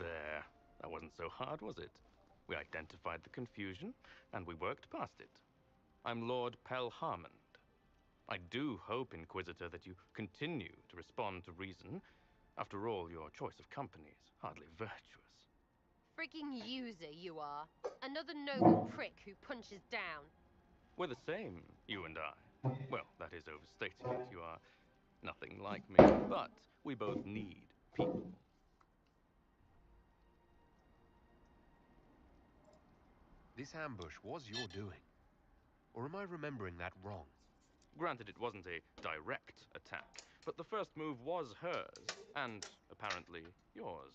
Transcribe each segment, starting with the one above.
There. That wasn't so hard, was it? We identified the confusion, and we worked past it. I'm Lord Pelharmond. I do hope, Inquisitor, that you continue to respond to reason. After all, your choice of company is hardly virtuous. Freaking user, you are. Another noble prick who punches down. We're the same, you and I. Well, that is overstating it. You are nothing like me, but we both need people. This ambush was your doing. Or am I remembering that wrong? Granted, it wasn't a direct attack, but the first move was hers, and apparently yours.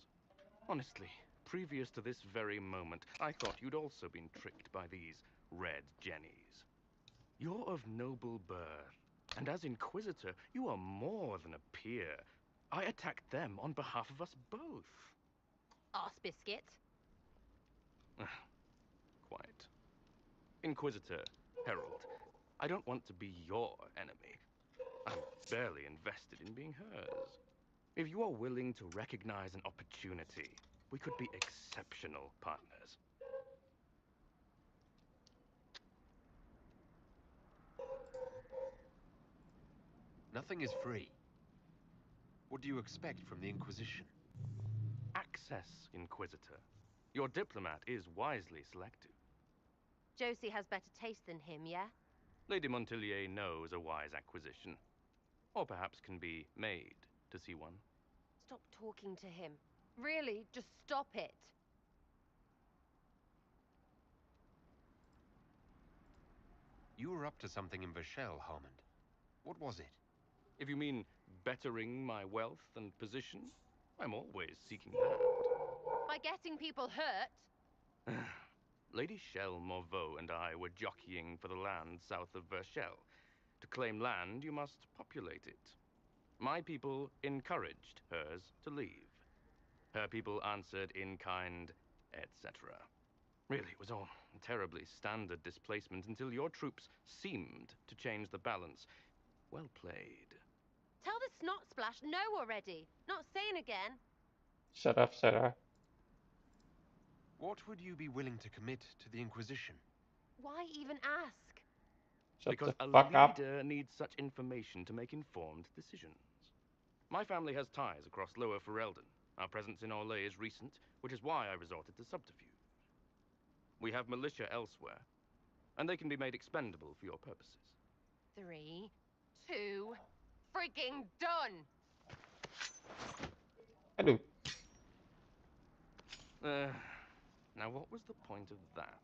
Honestly, previous to this very moment, I thought you'd also been tricked by these red jennies. You're of noble birth, and as Inquisitor, you are more than a peer. I attacked them on behalf of us both. Arse biscuit. Quite. Inquisitor, Herald, I don't want to be your enemy. I'm barely invested in being hers. If you are willing to recognize an opportunity, we could be exceptional partners. Nothing is free. What do you expect from the Inquisition? Access, Inquisitor. Your diplomat is wisely selected. Josie has better taste than him, yeah? Lady Montillier knows a wise acquisition. Or perhaps can be made to see one. Stop talking to him. Really, just stop it. You were up to something in Vashel, Harmond. What was it? If you mean bettering my wealth and position, I'm always seeking that. By getting people hurt? Lady Shell Morveau and I were jockeying for the land south of Vershel. To claim land, you must populate it. My people encouraged hers to leave. Her people answered in kind, etc. Really, it was all terribly standard displacement until your troops seemed to change the balance. Well played. Tell the snot splash no already. Not saying again. Shut up, Sarah. What would you be willing to commit to the Inquisition? Why even ask? Shut Because the a fuck up. leader needs such information to make informed decisions. My family has ties across Lower Ferelden. Our presence in Orlais is recent, which is why I resorted to subterfuge. We have militia elsewhere, and they can be made expendable for your purposes. 3, 2, frigging done! Aduh. Now what was the point of that?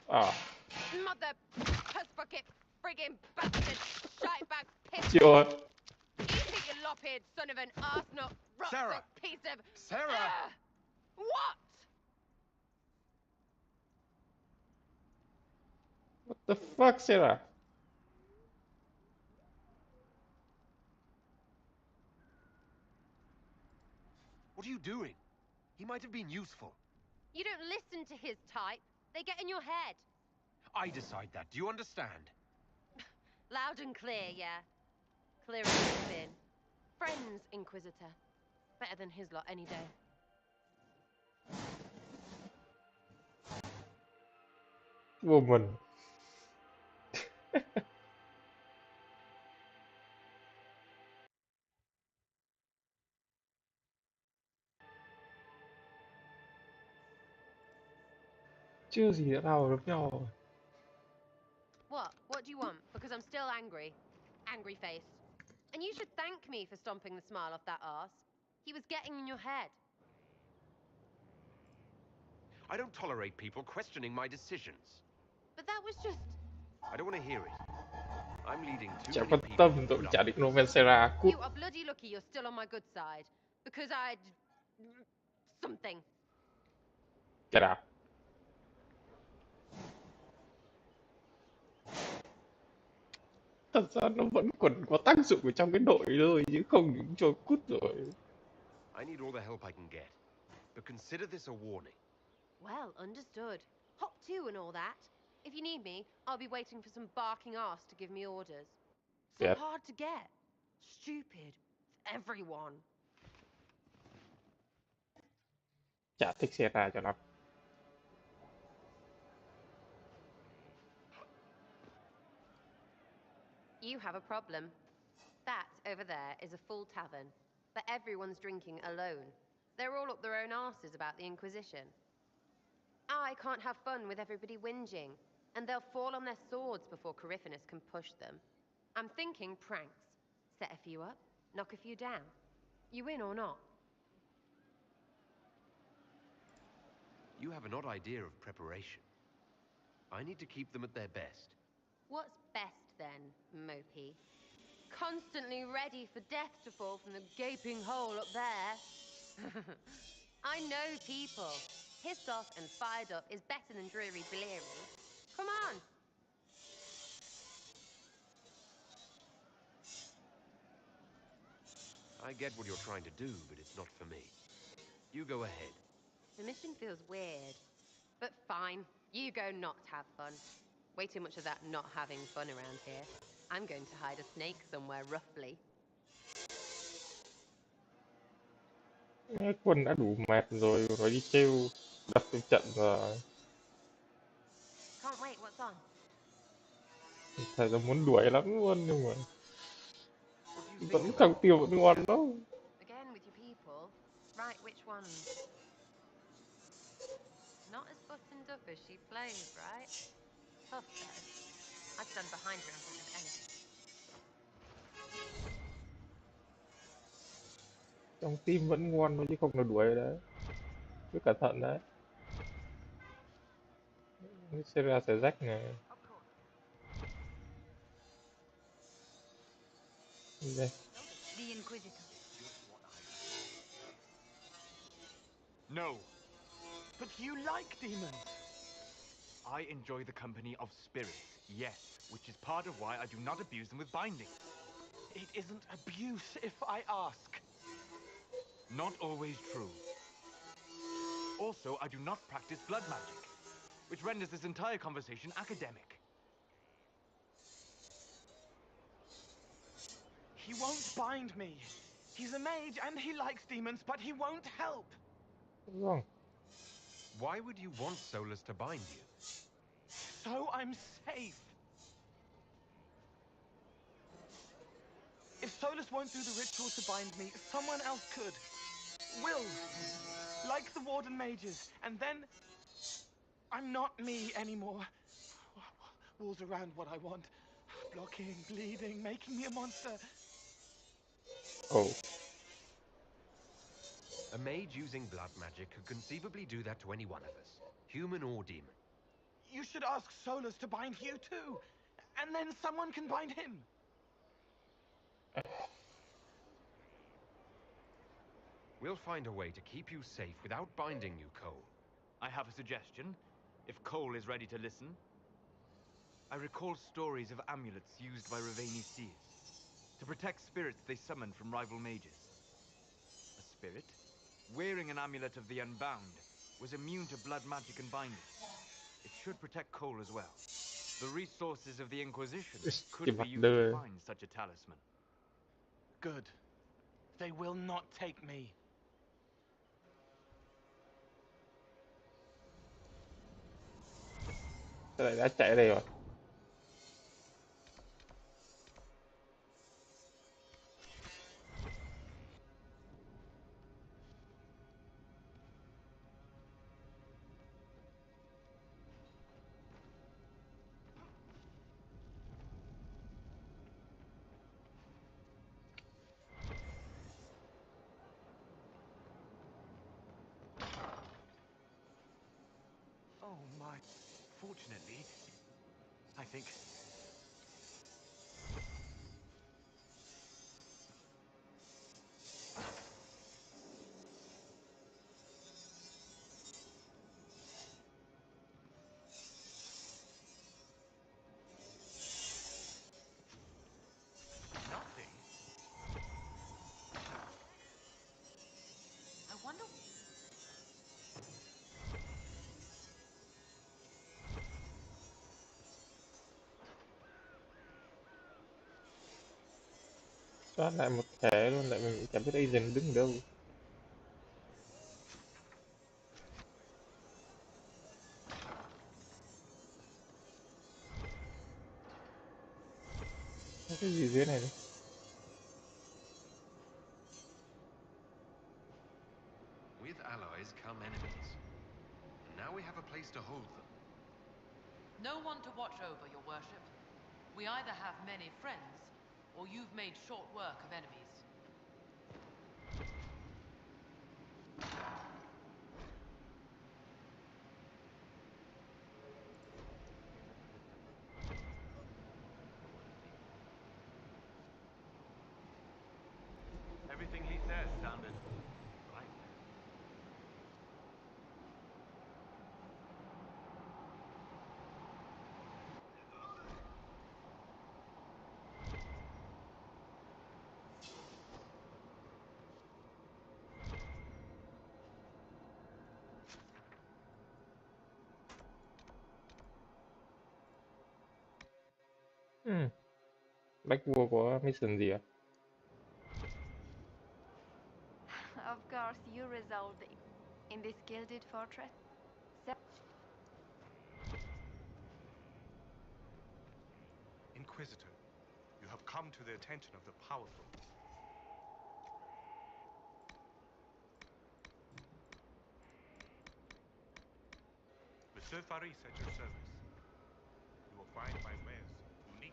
Ah. Mother puss bucket frigging bastard shite bag piss. Chịu. Eat it, you lop-eared son of an arsenal Sarah! piece of... Sarah! What? What the fuck, Sarah? What are you doing? He might have been useful. You don't listen to his type. They get in your head. I decide that. Do you understand? Loud and clear, yeah. Clearer than it's been. Friends, Inquisitor. Better than his lot any day. Woman. Chưa gì đã nào được nhau rồi. What? What do you want? Because I'm still angry. Angry face. And you should thank me for stomping the smile off that arse. He was getting in your head. I don't tolerate people questioning my decisions. But that was just... I don't want to hear it. I'm leading too Chả many quan people. tâm, tôi cũng chả định Noven Sarah. Cút. You are bloody lucky you're still on my good side. Because I'd... something. Get out. Thật ra nó vẫn còn có tác dụng ở trong cái đội thôi chứ không những cho cút rồi. I need all the help I can get. But consider this a warning. Well, understood. Hop to and all that. If you need me, I'll be waiting for some barking ass to give me orders. So Yep. hard to get. Stupid. Everyone. Chả thích xe ra cho lắm. You have a problem. That over there is a full tavern, but everyone's drinking alone. They're all up their own arses about the Inquisition. I can't have fun with everybody whinging, and they'll fall on their swords before Coryphanus can push them. I'm thinking pranks. Set a few up, knock a few down. You in or not? You have an odd idea of preparation. I need to keep them at their best. What's best then, Mopey? Constantly ready for death to fall from the gaping hole up there. I know people. Pissed off and fired up is better than dreary bleary. Come on! I get what you're trying to do, but it's not for me. You go ahead. The mission feels weird. But fine, you go not have fun. Way too much of that not having fun around here. I'm going to hide a snake somewhere roughly. Cái quân đã đủ mệt rồi rồi đi trêu đập cái trận rồi. Can't wait, what's on? Thầy nó muốn đuổi lắm luôn nhưng mà What do you vẫn think thằng about tiêu vẫn ngon đâu. Again with your people. Right, which ones? Not as buttoned up as she plays, right? Tough though. I'd stand behind her in front of anything. Trong tim vẫn ngon thôi chứ không là đuổi đấy. Cứ cẩn thận đấy. Sẽ ra sẽ rách này. Đi đây. The Inquisitor. No. But you like demons. I enjoy the company of spirits, yes, which is part of why I do not abuse them with binding. It isn't abuse if I ask. Not always true. Also, I do not practice blood magic, which renders this entire conversation academic. He won't bind me. He's a mage and he likes demons, but he won't help. Vâng. Why would you want Solus to bind you? So I'm safe. If Solus won't do the ritual to bind me, someone else could. Will. Like the Warden mages. And then I'm not me anymore. Walls around what I want. Blocking, bleeding, making me a monster. Oh. A mage using blood magic could conceivably do that to any one of us, human or demon. You should ask Solus to bind you too. And then someone can bind him. We'll find a way to keep you safe without binding you, Cole. I have a suggestion, if Cole is ready to listen. I recall stories of amulets used by Raveni seers to protect spirits they summoned from rival mages. A spirit, wearing an amulet of the Unbound, was immune to blood magic and binding. It should protect Cole as well. The resources of the Inquisition could be used to find such a talisman. Good. They will not take me. Cái này đã chạy đây rồi. Oh my. Fortunately, I think. Nothing. I wonder. Soát lại một thẻ luôn, lại mình chẳng biết agent đứng ở đâu. Cái gì dưới này đấy? With allies come enemies. And now we have a place to hold them. No one to watch over, your worship. We either have many friends, or you've made short work of enemies. Everything he said sounded right. Bách vua có mission gì à? Of course, you resolved in this gilded fortress. Inquisitor, you have come to the attention of the powerful. Monsieur Faris at your service. You will find my wares unique.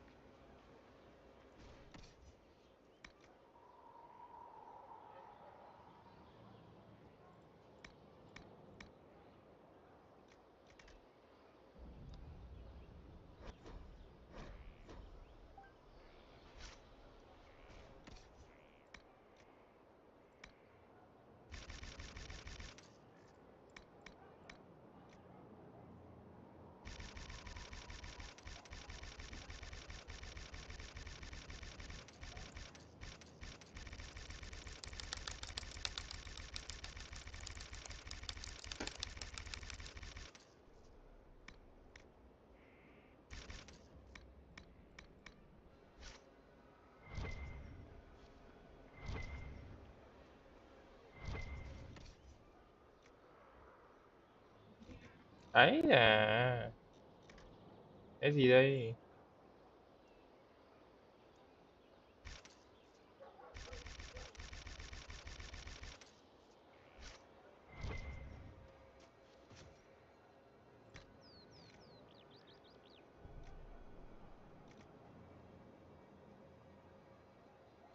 Ấy à, cái gì đây?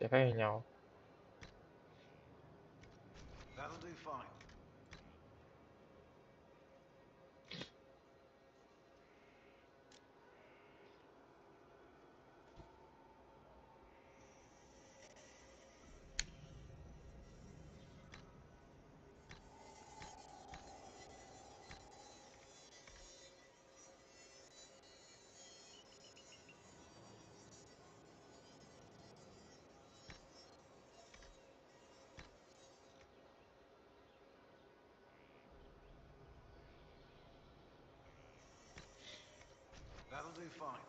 Chả khác gì nhau. That'll do fine. That'll do fine.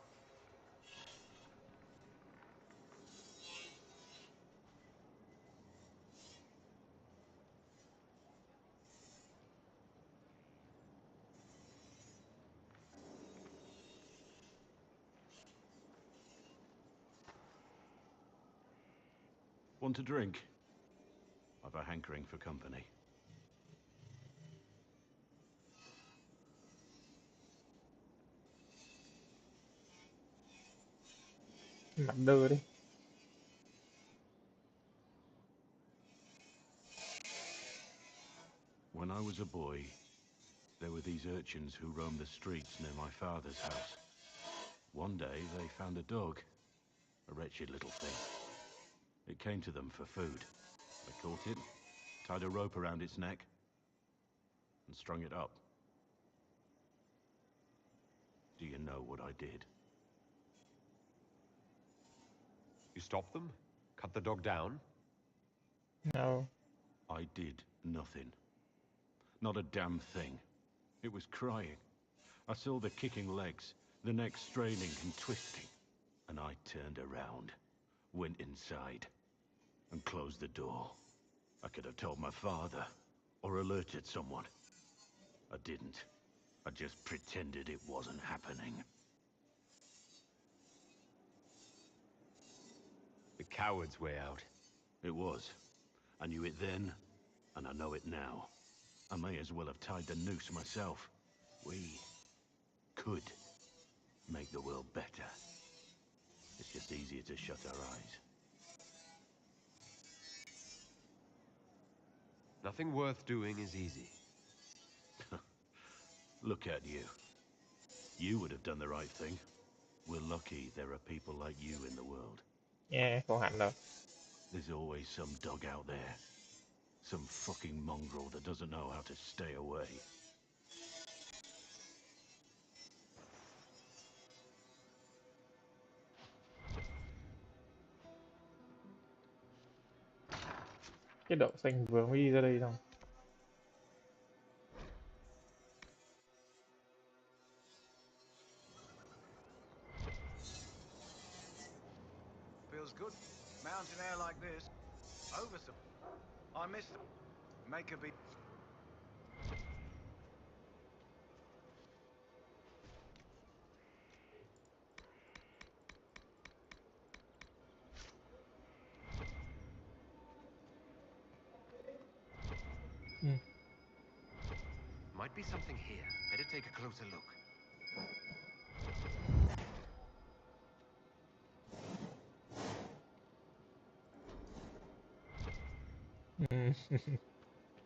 Want a drink? I've a hankering for company. Mặt đơ đi. When I was a boy, there were these urchins who roamed the streets near my father's house. One day, they found a dog. A wretched little thing. It came to them for food. They caught it, tied a rope around its neck, and strung it up. Do you know what I did? You stopped them? Cut the dog down? No. I did nothing. Not a damn thing. It was crying. I saw the kicking legs, the neck straining and twisting. And I turned around, went inside, and closed the door. I could have told my father, or alerted someone. I didn't. I just pretended it wasn't happening. coward's way out. It was. I knew it then, and I know it now. I may as well have tied the noose myself. We could make the world better. It's just easier to shut our eyes. Nothing worth doing is easy. Look at you. You would have done the right thing. We're lucky there are people like you in the world. Nghe không hẳn đâu. There's always some dog out there. Some fucking mongrel that doesn't know how to stay away. Cái đậu xanh vừa mới đi ra đây xong. Feels good. Mountain air like this. Over some. I missed them. Make a beat. Might be something here. Better take a closer look.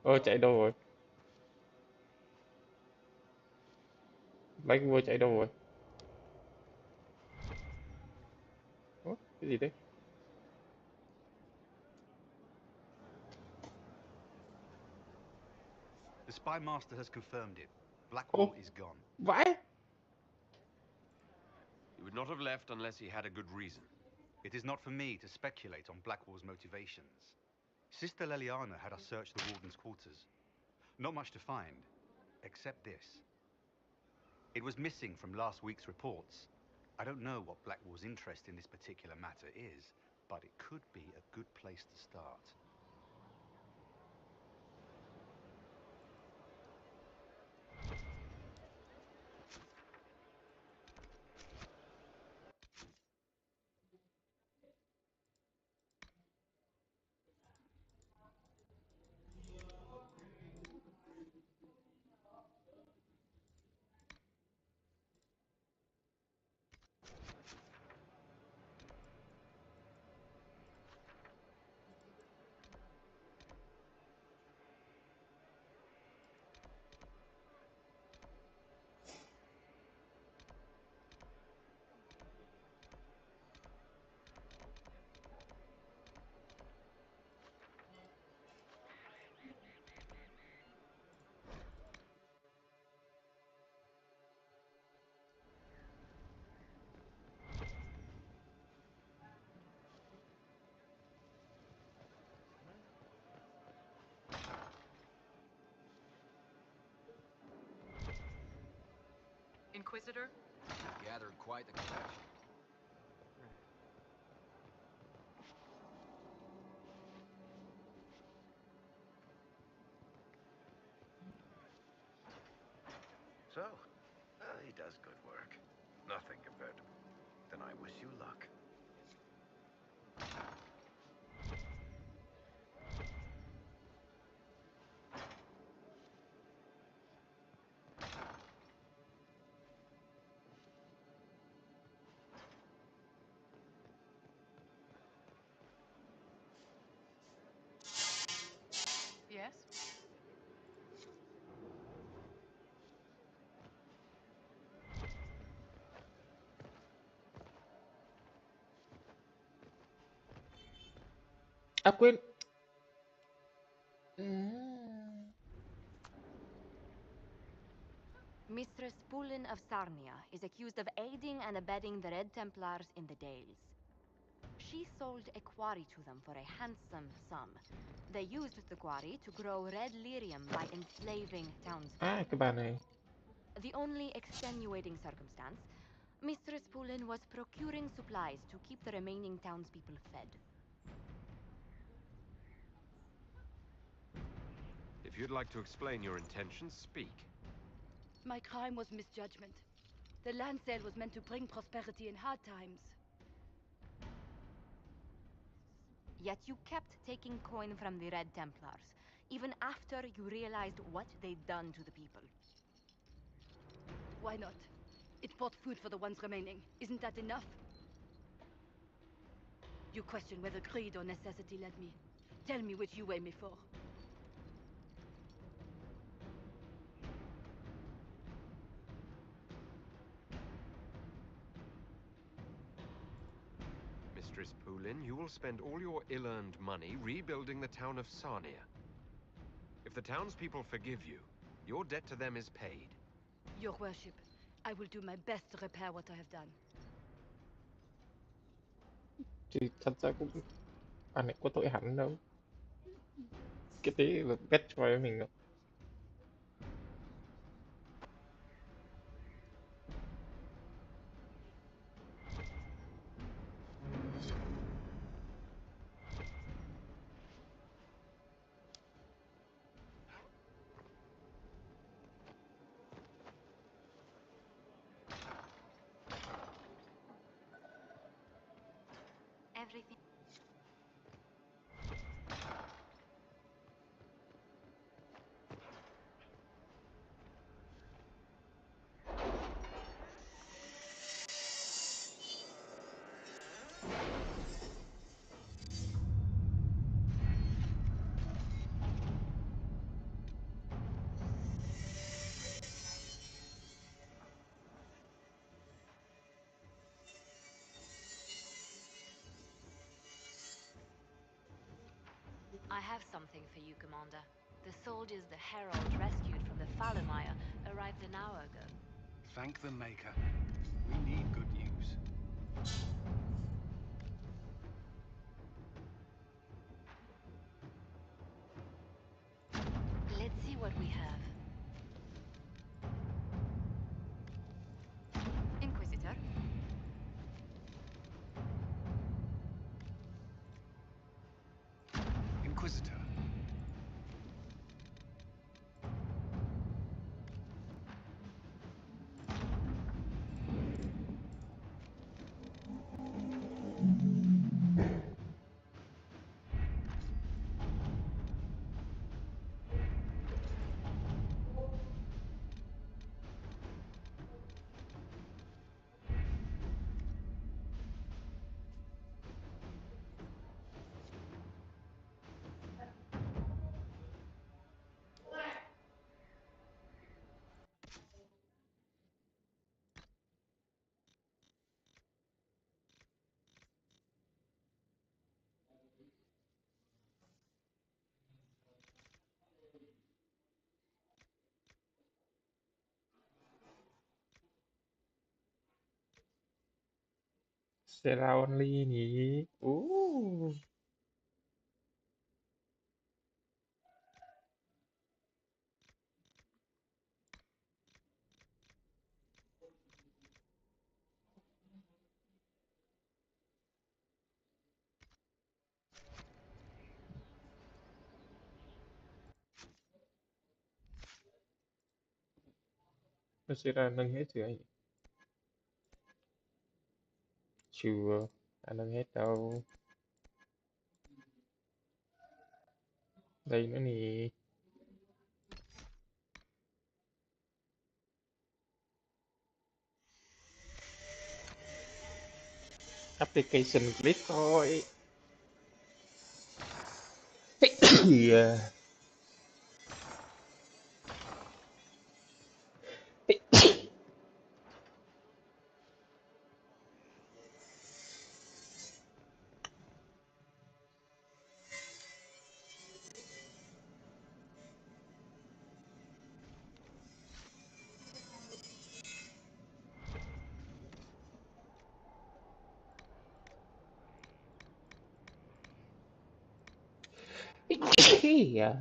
Ơ chạy đâu rồi? Black vua chạy đâu rồi? Ủa, cái gì đấy? The spy master has confirmed it. Blackwall is gone. Vãi! He would not have left unless he had a good reason. It is not for me to speculate on Blackwall's motivations. Sister Leliana had us search the warden's quarters. Not much to find, except this. It was missing from last week's reports. I don't know what Blackwall's interest in this particular matter is, but it could be a good place to start. Inquisitor? Gathered quite the collection. So, he does good work. Nothing compared to... Then I wish you luck. Yes? À quên. Mistress Pulin of Sarnia is accused of aiding and abetting the Red Templars in the Dales. She sold a quarry to them for a handsome sum. They used the quarry to grow red lyrium by enslaving townspeople. À, cái bà này. The only extenuating circumstance, Mistress Pulin was procuring supplies to keep the remaining townspeople fed. If you'd like to explain your intentions, speak. My crime was misjudgment. The land sale was meant to bring prosperity in hard times. Yet you kept taking coin from the Red Templars, even after you realized what they'd done to the people. Why not? It bought food for the ones remaining. Isn't that enough? You question whether greed or necessity led me. Tell me which you weigh me for. Mistress Poulin, you will spend all your ill-earned money rebuilding the town of Sarnia. If the townspeople forgive you, your debt to them is paid. Your worship, I will do my best to repair what I have done. Thì thật ra cũng anh ấy có tội hẳn đâu, cái tí là ghét cho với mình đâu. Everything. I have something for you, Commander. The soldiers the Herald rescued from the Fallenmire arrived an hour ago. Thank the Maker. We need good news. Let's see what we have. Inquisitor. Inquisitor. Sarah only nhỉ? Ooh. Sarah nâng hết chưa anh? Chưa, anh nâng hết đâu. Đây nữa nè. Application click thôi. Yeah. Yeah.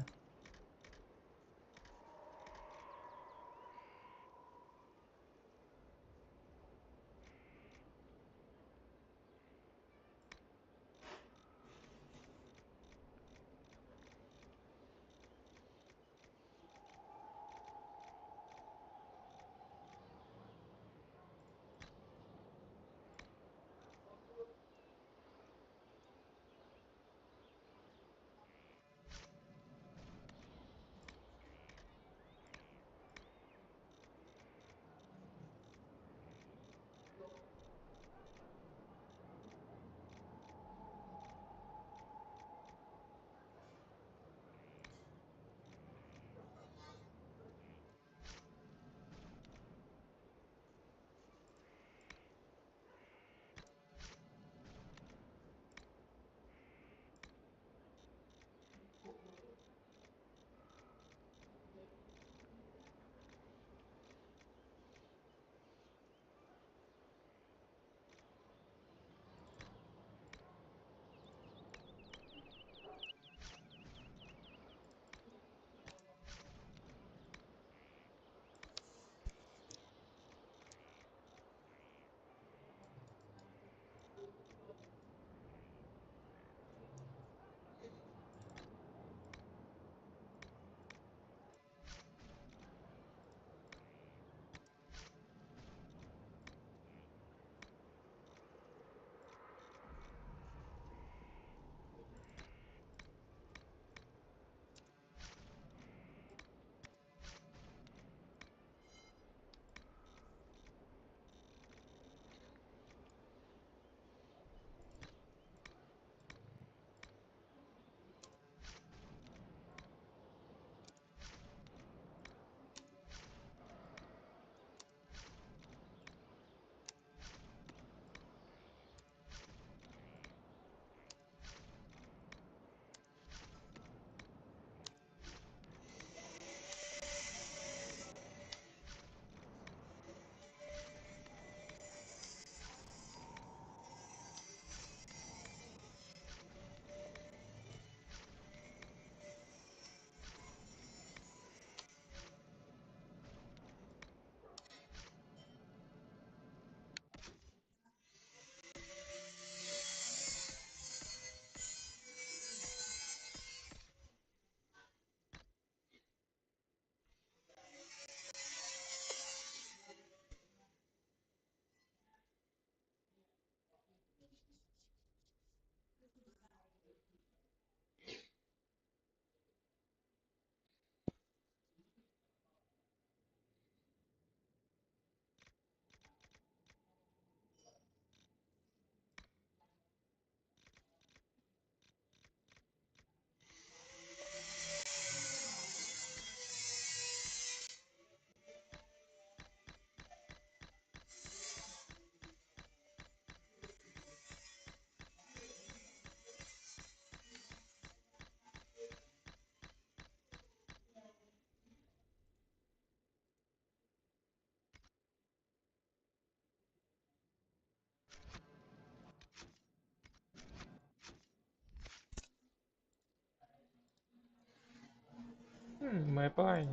my plane.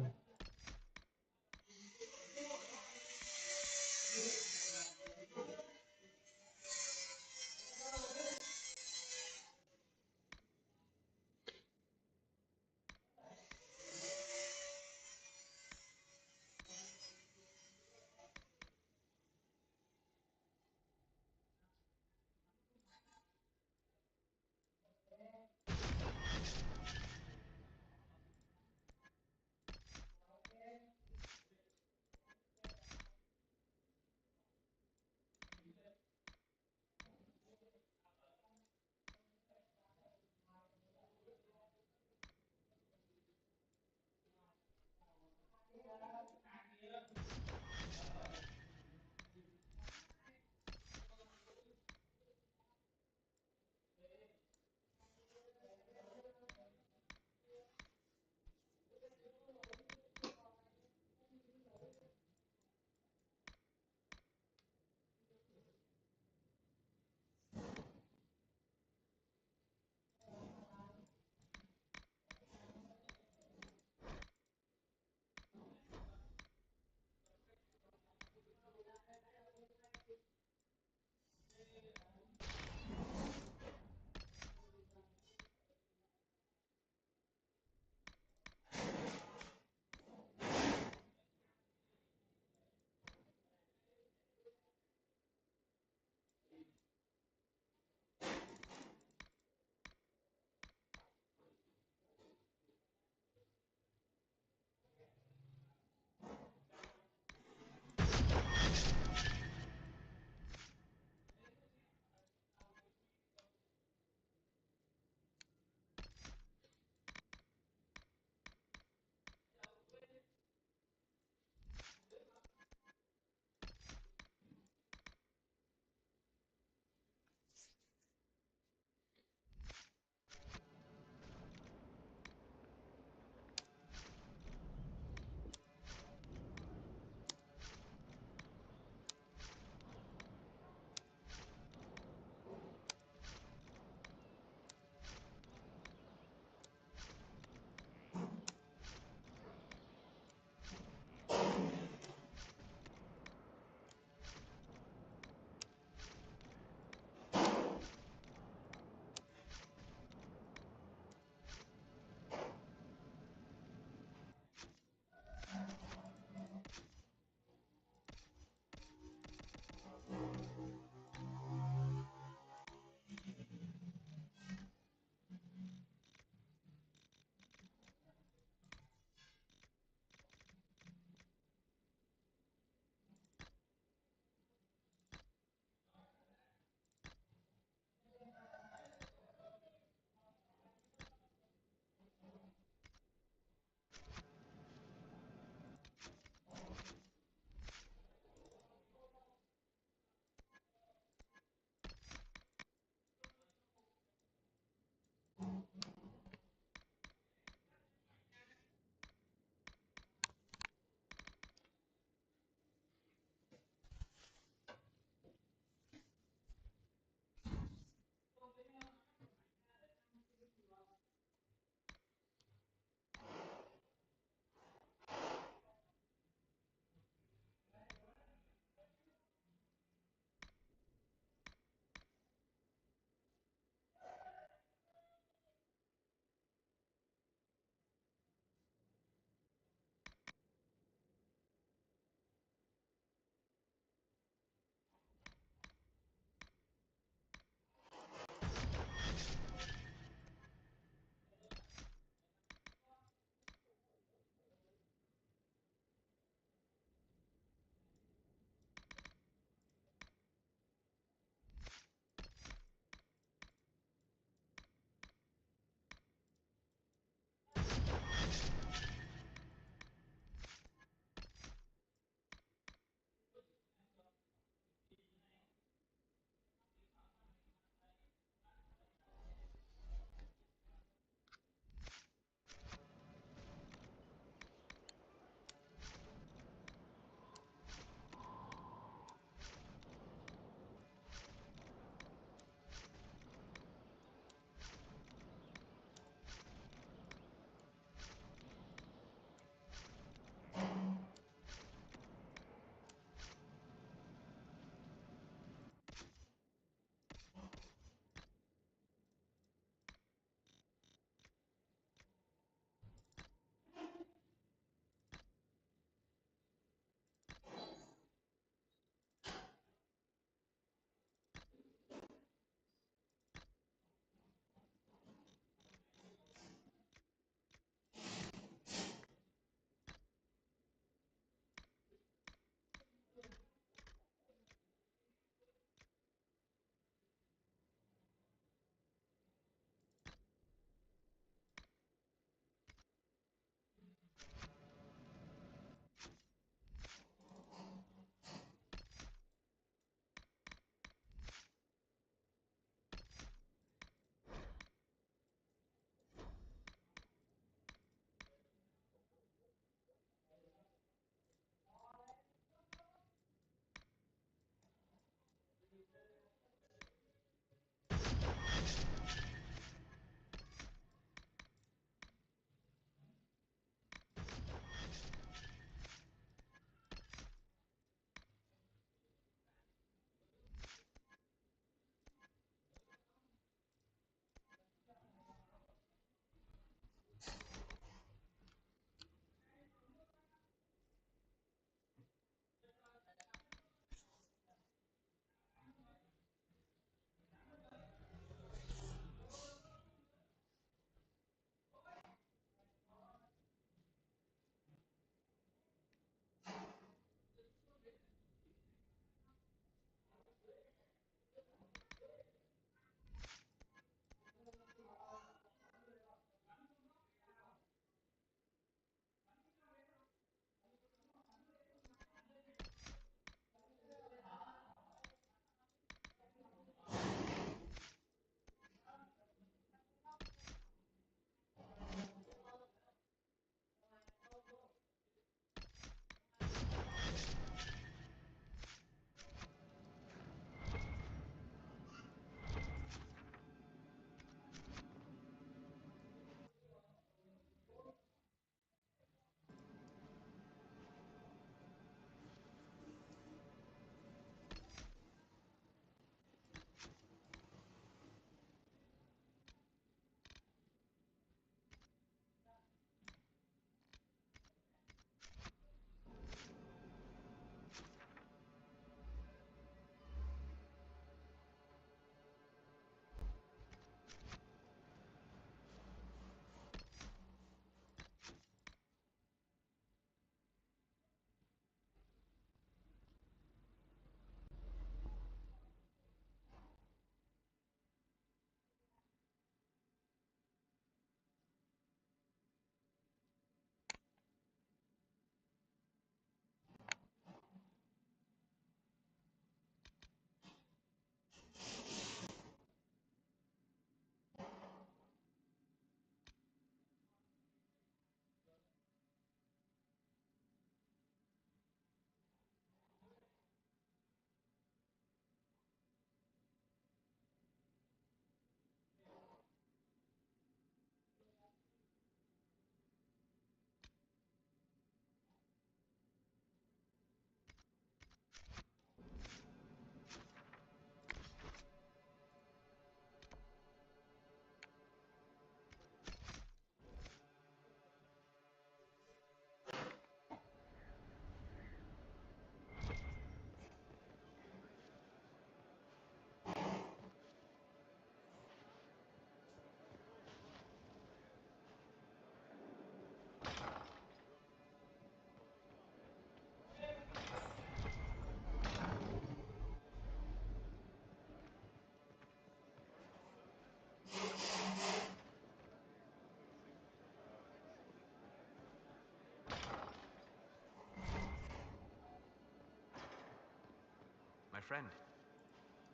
friend.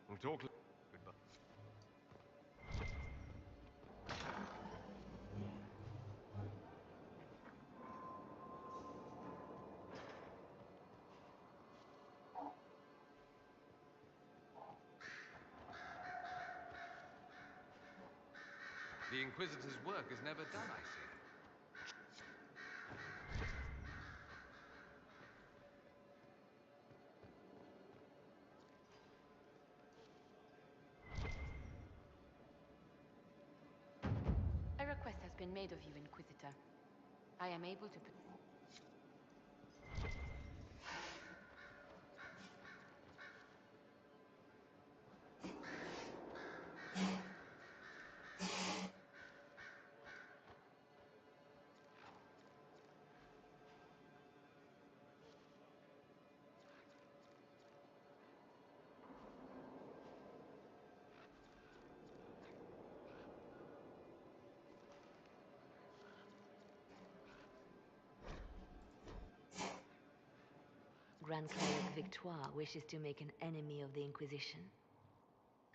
We'll talk. Goodbye. The Inquisitor's work is never done, I see. A request has been made of you, Inquisitor. I am able to... Grand Cleric Victoire wishes to make an enemy of the Inquisition.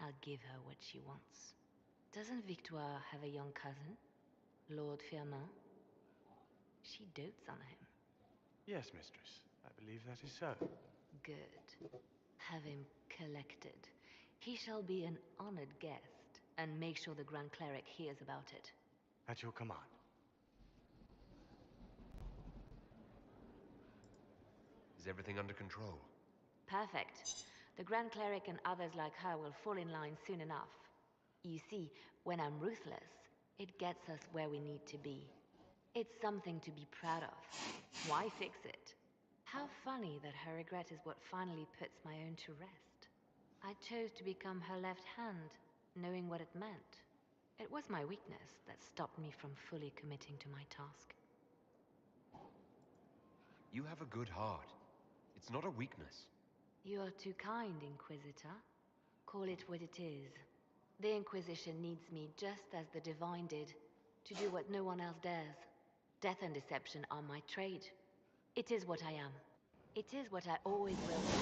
I'll give her what she wants. Doesn't Victoire have a young cousin? Lord Firmin? She dotes on him. Yes, mistress. I believe that is so. Good. Have him collected. He shall be an honored guest, and make sure the Grand Cleric hears about it. At your command. Is everything under control? Perfect. The Grand Cleric and others like her will fall in line soon enough. You see, when I'm ruthless, it gets us where we need to be. It's something to be proud of. Why fix it? How funny that her regret is what finally puts my own to rest. I chose to become her left hand, knowing what it meant. It was my weakness that stopped me from fully committing to my task. You have a good heart. It's not a weakness. You are too kind, Inquisitor. Call it what it is. The Inquisition needs me just as the Divine did, to do what no one else dares. Death and deception are my trade. It is what I am. It is what I always will be.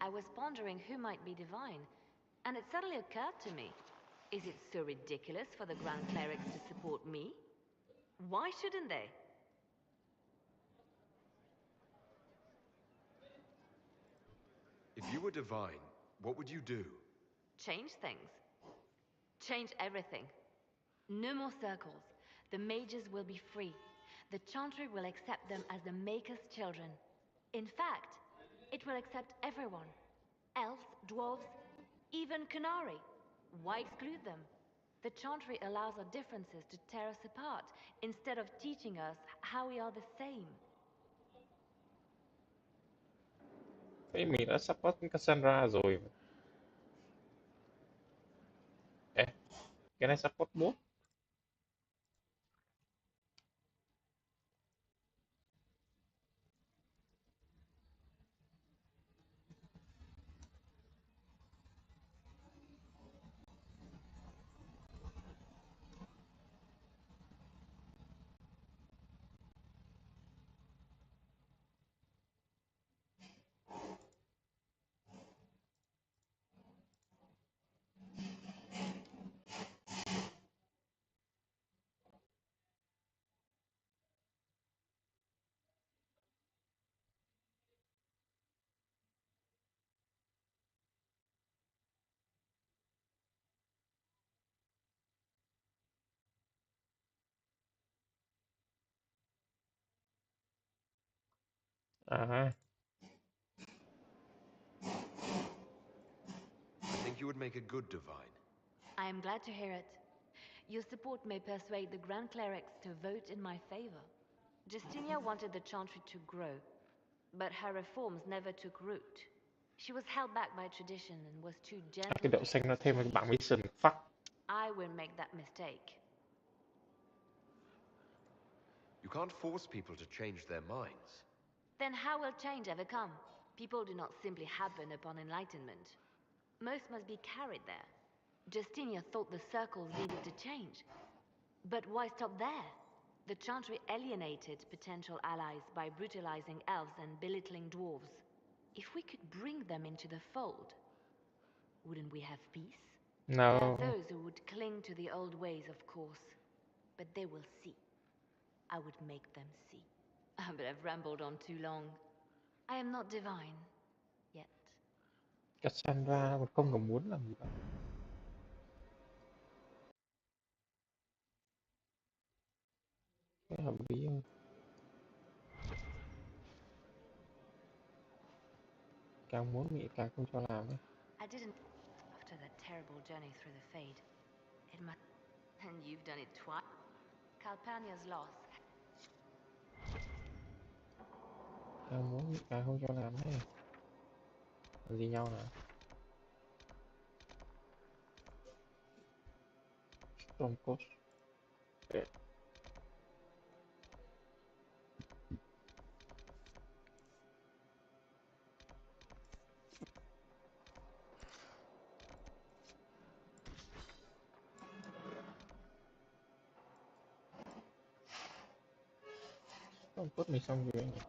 I was pondering who might be divine, and it suddenly occurred to me. Is it so ridiculous for the Grand Clerics to support me? Why shouldn't they? If you were divine, what would you do? Change things. Change everything. No more circles. The mages will be free. The Chantry will accept them as the Maker's children. In fact, it will accept everyone. Elves, dwarves, even Canary. Why exclude them? The Chantry allows our differences to tear us apart, instead of teaching us how we are the same. Thế mình đã support Cassandra rồi. Can I support both? I think you would make a good divine. I am glad to hear it. Your support may persuade the Grand Clerics to vote in my favor. Justinia wanted the Chantry to grow, but her reforms never took root. She was held back by tradition and was too gentle. Cái đậu xanh nó thêm một cái bảng mission. Fuck. I won't make that mistake. You can't force people to change their minds. Then how will change ever come? People do not simply happen upon enlightenment. Most must be carried there. Justinia thought the circles needed to change. But why stop there? The Chantry alienated potential allies by brutalizing elves and belittling dwarves. If we could bring them into the fold, wouldn't we have peace? There are No. those who would cling to the old ways, of course. But they will see. I would make them see. But I've rambled on too long. I am not divine. Yet. Cassandra còn không còn muốn làm gì đâu. Cái hợp lý không? Càng muốn nghĩ càng không cho làm ấy. I didn't after that terrible journey through the Fade. It must and you've done it twice. Calpurnia's loss. Càng muốn nghĩ càng không cho làm ấy. Làm gì nhau hả? Storm Coast. Okay. Storm Coast mình xong rồi nhỉ?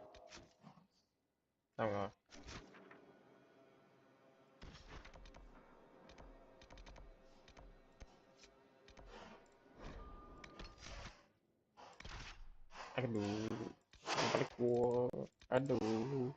Xong rồi. Aduh. Balik gua. Aduh.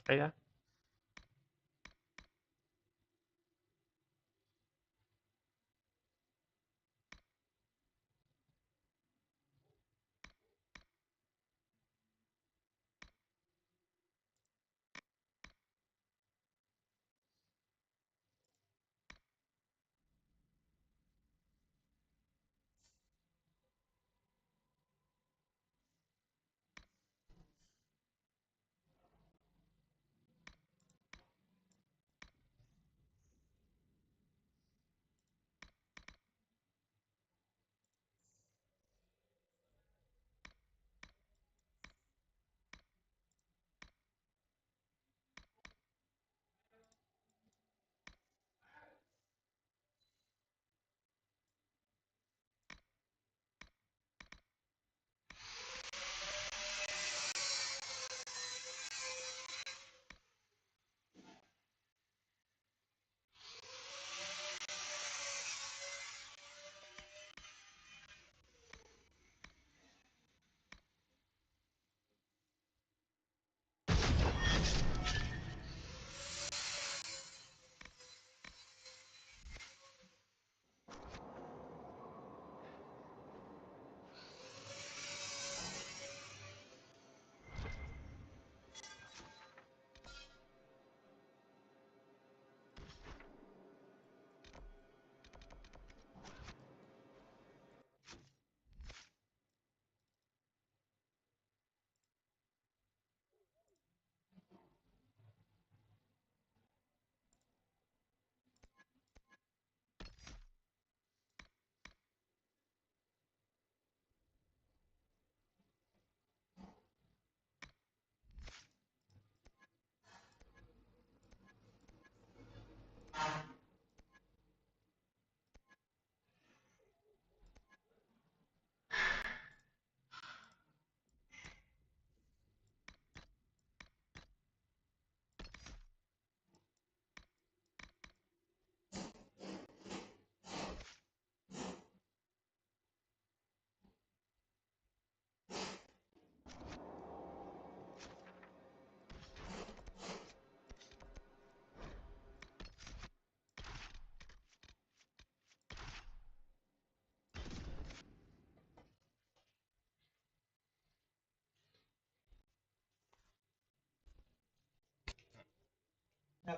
Đây đó.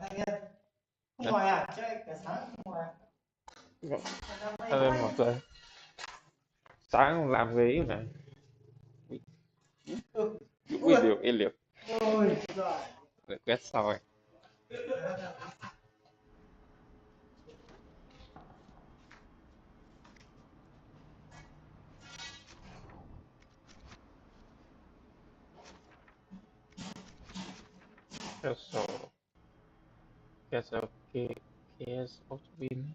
Thanh Niên không ngoài à? Chơi cả sáng không ngoài. Lên một giờ. Sáng không làm gì nữa này. Ui liều, yên liều. Ôi giời. Để quét sau rồi. Also, guess okay, case of win.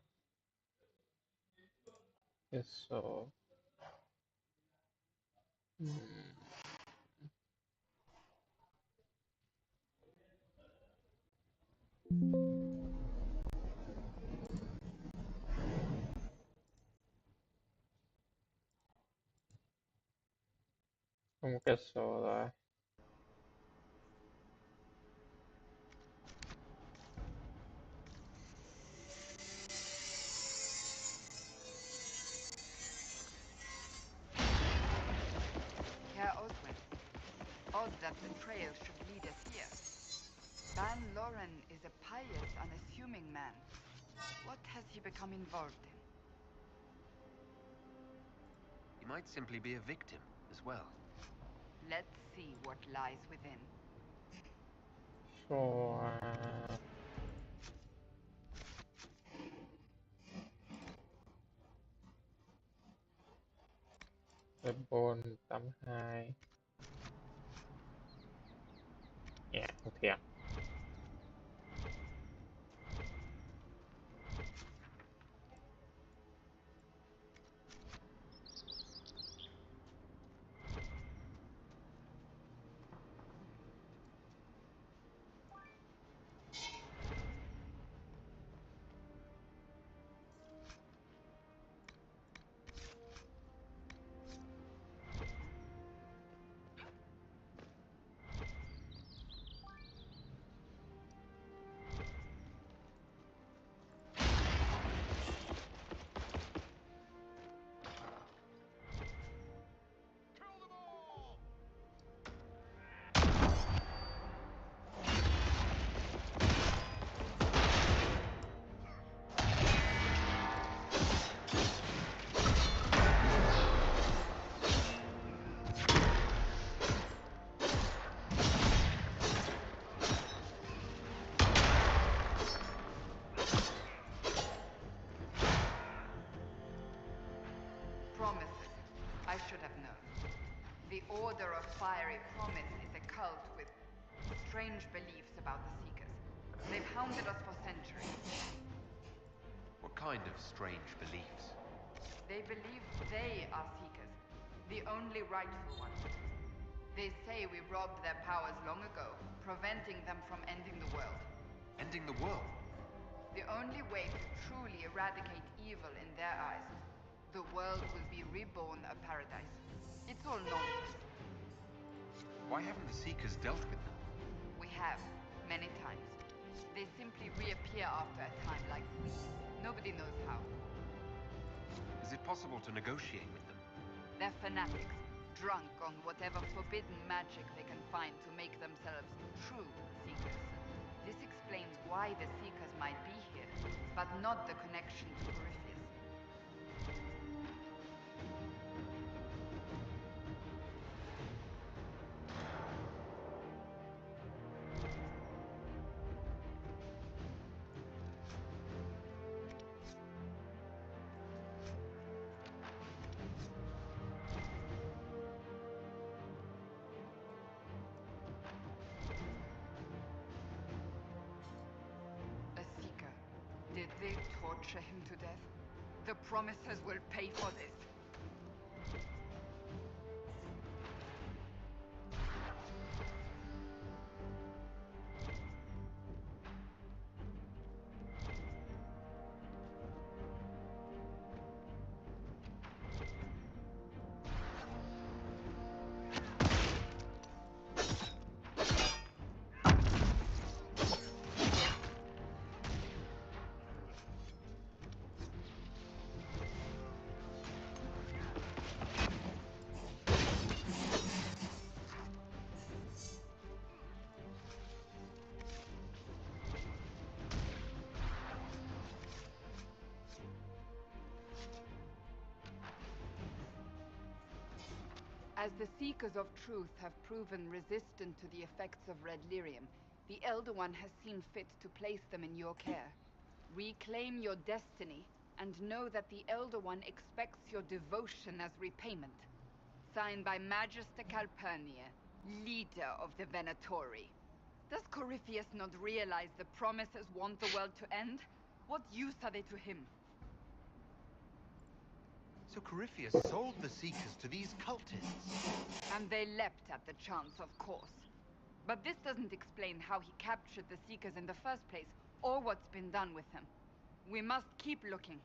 Also, không cái số rồi. Herr Oswin, odd that betrayal should lead us here. Ban Loren is a pious, unassuming man. What has he become involved in? He might simply be a victim as well. Let's see what lies within. So, the bone tấm 2. Yeah, okay. Promises. I should have known. The Order of Fiery Promise is a cult with strange beliefs about the Seekers. They've hounded us for centuries. What kind of strange beliefs? They believe they are Seekers, the only rightful ones. They say we robbed their powers long ago, preventing them from ending the world. Ending the world? The only way to truly eradicate evil in their eyes, the world will be reborn a paradise. It's all nonsense. Why haven't the Seekers dealt with them? We have, many times. They simply reappear after a time like weeds. Nobody knows how. Is it possible to negotiate with them? They're fanatics, drunk on whatever forbidden magic they can find to make themselves true Seekers. This explains why the Seekers might be here, but not the connection to Corypheus. A Seeker. Did they torture him to death? The Promisers will pay for this. As the Seekers of Truth have proven resistant to the effects of red lyrium, the Elder One has seen fit to place them in your care. Reclaim your destiny, and know that the Elder One expects your devotion as repayment. Signed by Magister Calpurnia, leader of the Venatori. Does Corypheus not realize the promises want the world to end? What use are they to him? So Corypheus sold the Seekers to these cultists. And they leapt at the chance, of course. But this doesn't explain how he captured the Seekers in the first place, or what's been done with them. We must keep looking.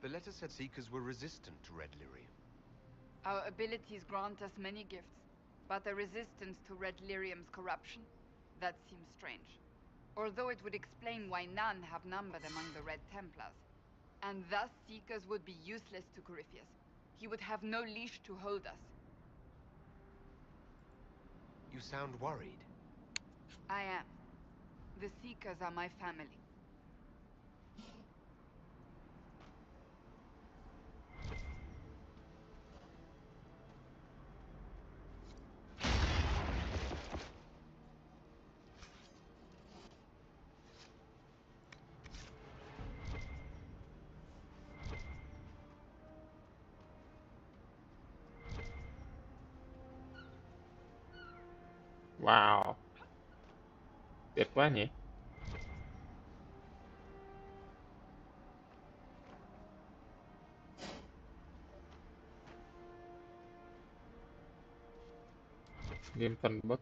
The letter said Seekers were resistant to Red Lyrium. Our abilities grant us many gifts, but a resistance to Red Lyrium's corruption? That seems strange. Although it would explain why none have numbered among the Red Templars. And thus Seekers would be useless to Corypheus. He would have no leash to hold us. You sound worried. I am. The Seekers are my family. Wow, tuyệt quá nhỉ. Game phần bất.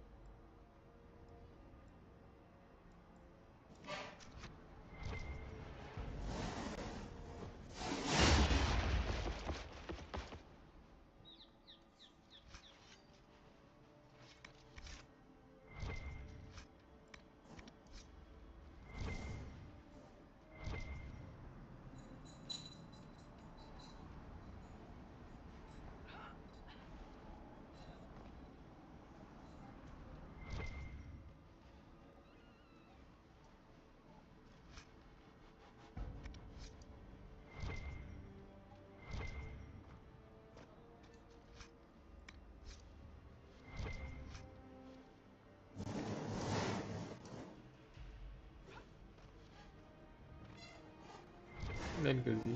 Lên cái gì?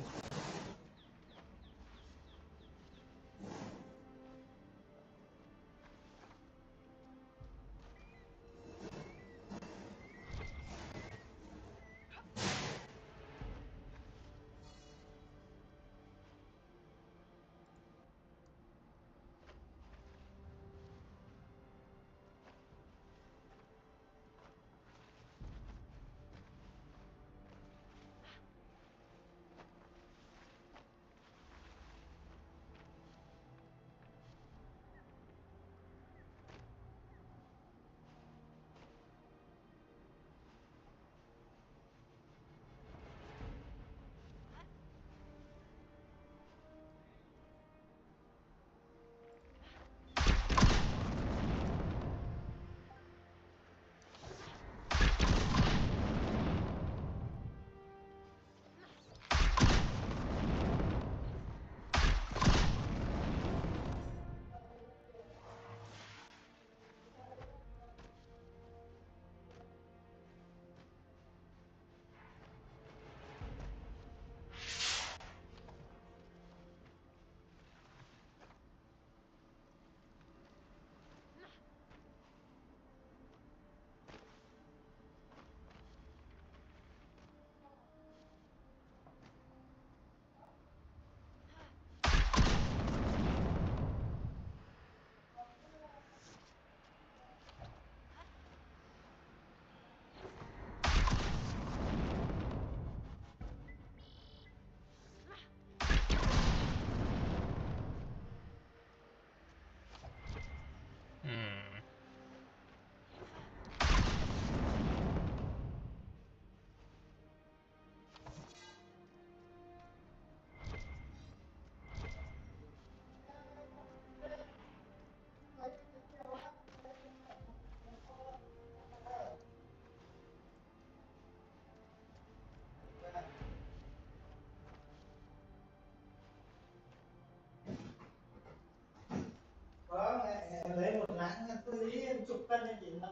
Lấy một nắng tôi nghĩ chục cân là chỉ là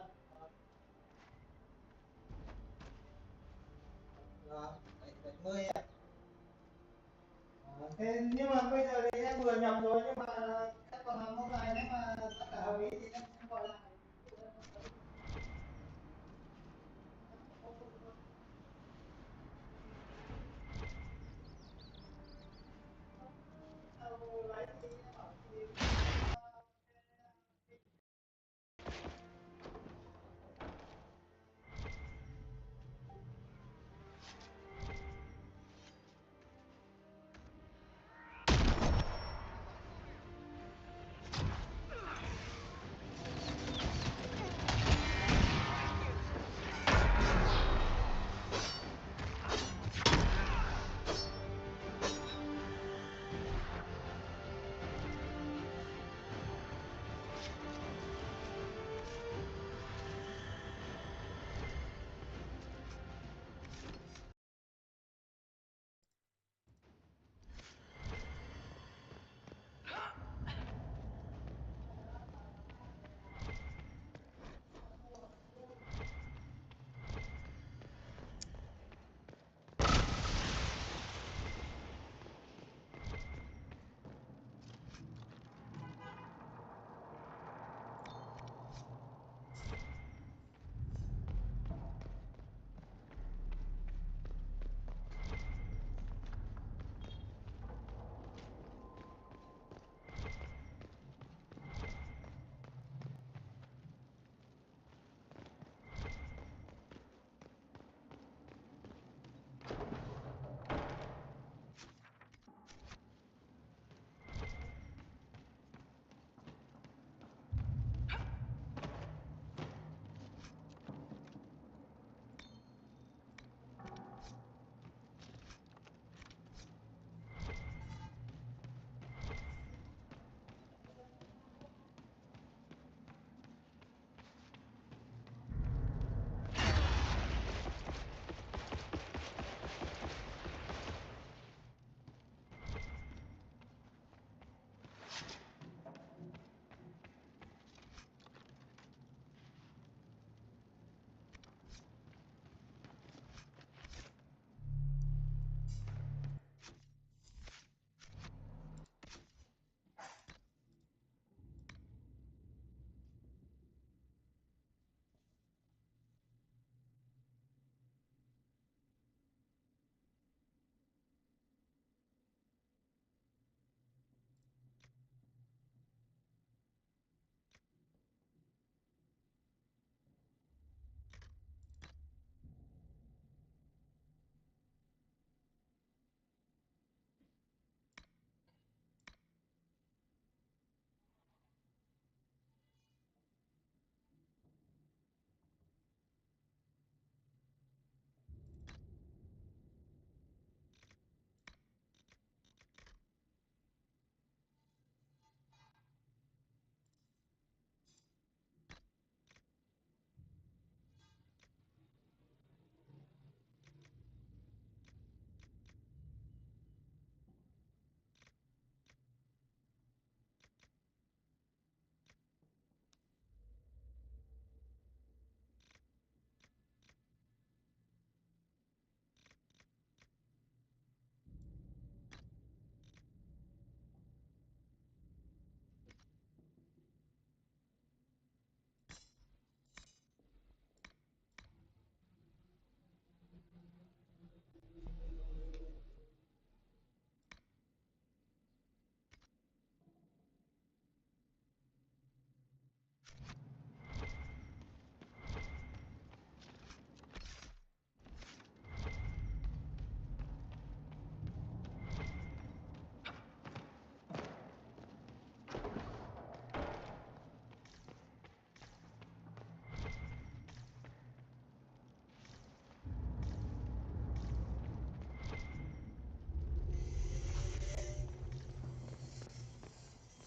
rồi 70 à. Thế nhưng mà bây giờ thì em vừa nhập rồi nhưng mà các con làm hôm nay nếu mà tất cả hợp ý thì em sẽ gọi lại.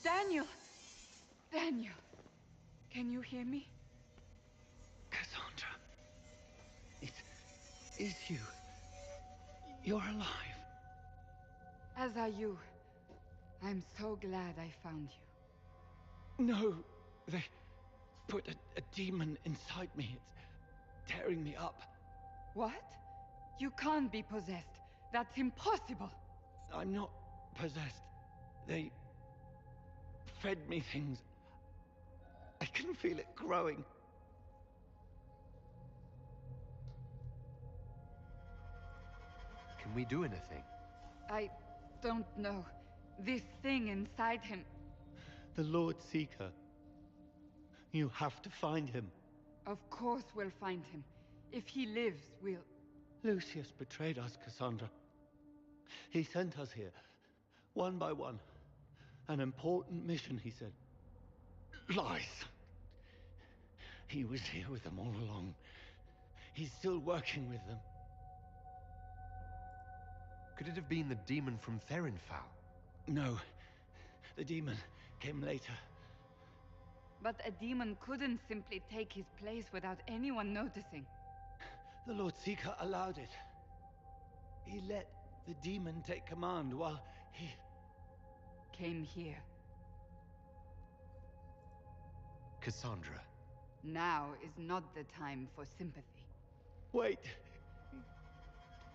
Daniel! Daniel! Can you hear me? Cassandra. It is you. You're alive. As are you. I'm so glad I found you. No, they put a demon inside me. It's tearing me up. What? You can't be possessed. That's impossible. I'm not possessed. They fed me things. I can feel it growing. Can we do anything? I don't know. This thing inside him. The Lord Seeker. You have to find him. Of course we'll find him. If he lives, we'll... Lucius betrayed us, Cassandra. He sent us here, one by one. An important mission, he said. Lies. He was here with them all along. He's still working with them. Could it have been the demon from Therinfal? No. The demon came later. But a demon couldn't simply take his place without anyone noticing. The Lord Seeker allowed it. He let the demon take command while he... came here. Cassandra. Now is not the time for sympathy. Wait.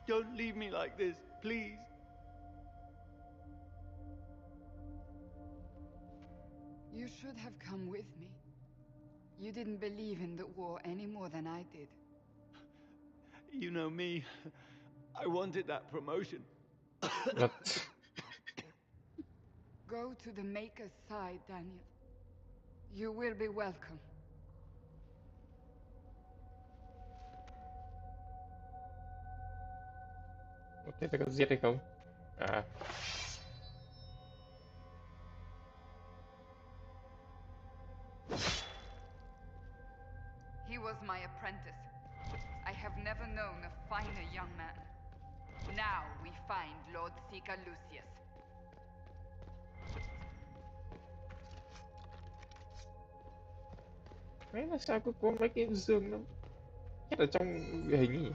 Don't leave me like this, please. You should have come with me. You didn't believe in the war any more than I did. You know me. I wanted that promotion. Go to the Maker's side, Daniel. You will be welcome. Ok, ta có giết hay không? À. He was my apprentice. I have never known a finer young man. Now we find Lord Seeker Lucius. Mấy là sao có mấy cái dương nó chắc ở trong địa hình nhỉ?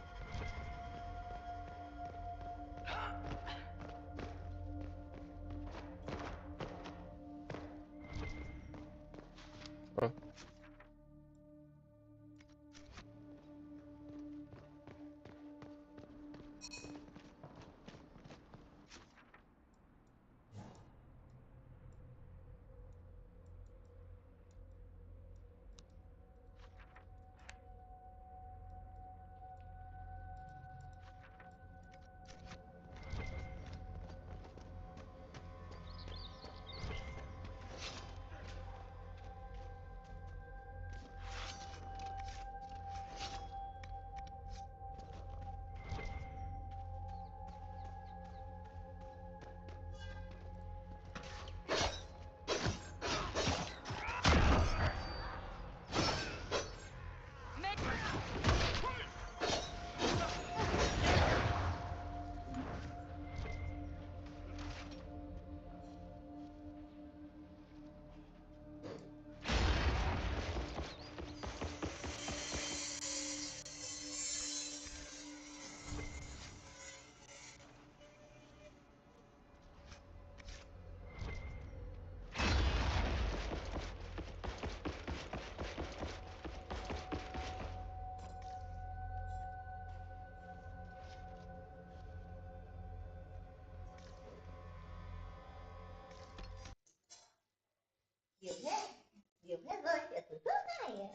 Nhiều thế rơi chuyện từ trước này.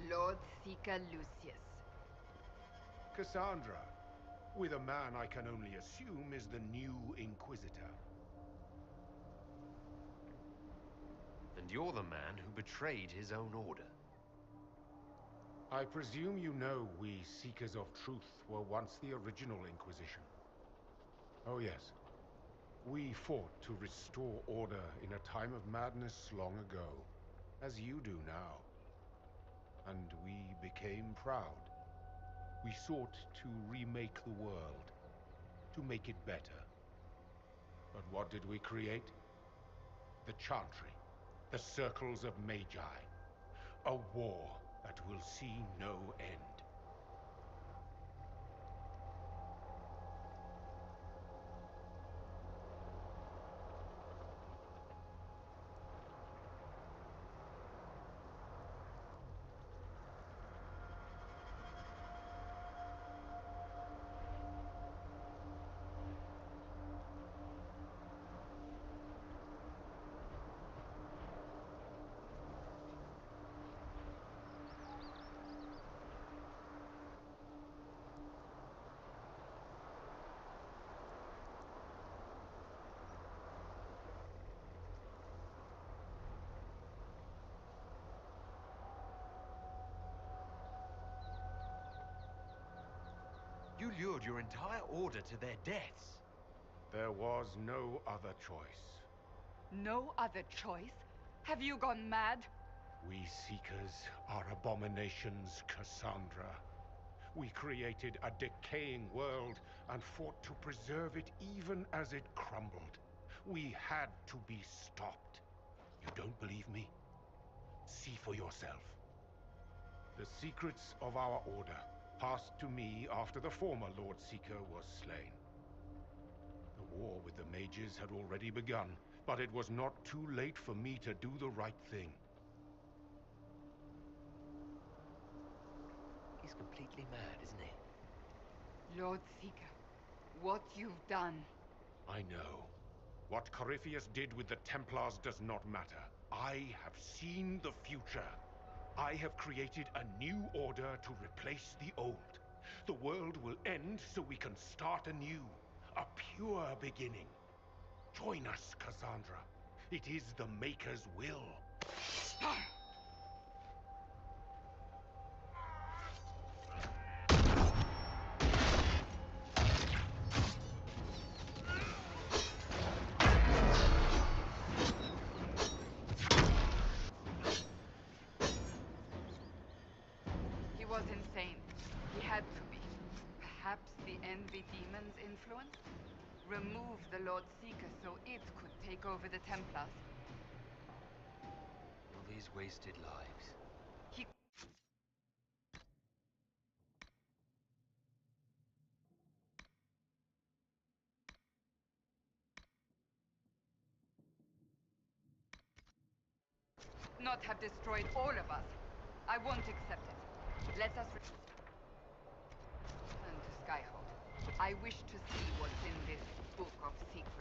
Lord Seeker Lucius. Cassandra, with a man I can only assume is the new Inquisitor. And you're the man who betrayed his own order. I presume you know we Seekers of Truth were once the original Inquisition. Oh yes. We fought to restore order in a time of madness long ago, as you do now. And we became proud. We sought to remake the world, to make it better. But what did we create? The Chantry, the Circles of Magi. A war that will see no end. lured your entire order to their deaths. There was no other choice. No other choice? Have you gone mad? We Seekers are abominations, Cassandra. We created a decaying world and fought to preserve it even as it crumbled. We had to be stopped. You don't believe me? See for yourself. The secrets of our order passed to me after the former Lord Seeker was slain. The war with the mages had already begun, but it was not too late for me to do the right thing. He's completely mad, isn't he? Lord Seeker, what you've done. I know. What Corypheus did with the Templars does not matter. I have seen the future. I have created a new order to replace the old. The world will end so we can start anew. A pure beginning. Join us, Cassandra. It is the Maker's will. He was insane. He had to be. Perhaps the Envy Demon's influence? Remove the Lord Seeker so it could take over the Templars. All these wasted lives. He... not have destroyed all of us. I won't accept it. Let us return to Skyhold. I wish to see what's in this book of secrets.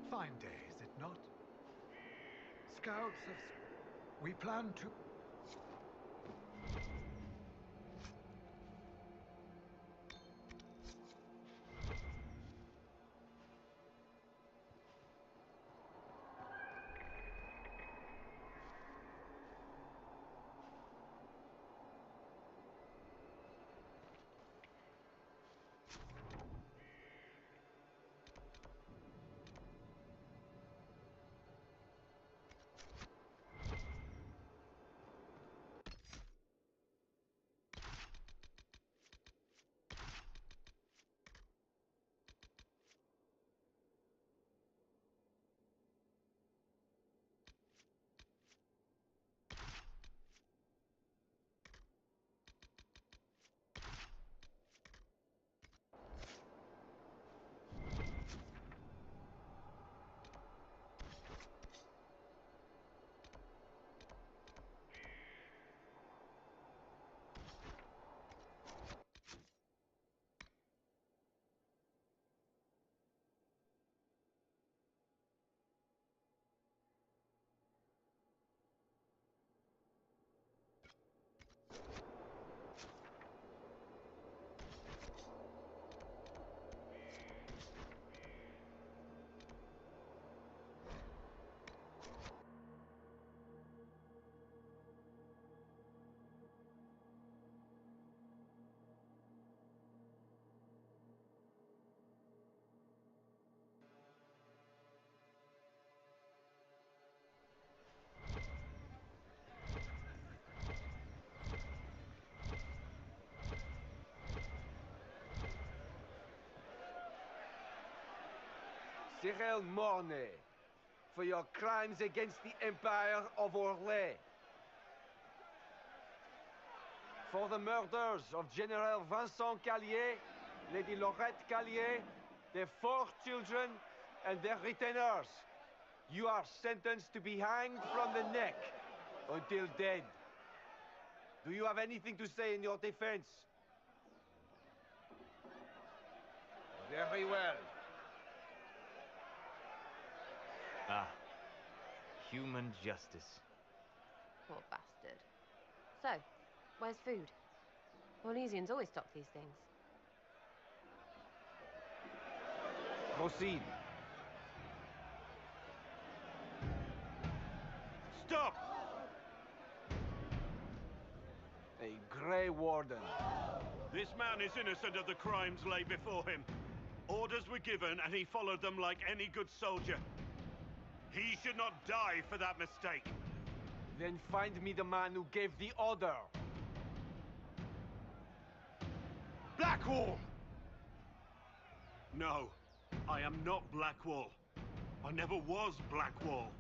Fine day, is it not? Scouts of... We plan to... Cyril Mornay, for your crimes against the Empire of Orlais. For the murders of General Vincent Callier, Lady Laurette Callier, their 4 children, and their retainers. You are sentenced to be hanged from the neck until dead. Do you have anything to say in your defense? Very well. Ah. Human justice. Poor bastard. So, where's food? Orlesians always stock these things. Proceed. Stop! A Grey Warden. This man is innocent of the crimes laid before him. Orders were given, and he followed them like any good soldier. He should not die for that mistake. Then find me the man who gave the order. Blackwall! No, I am not Blackwall. I never was Blackwall.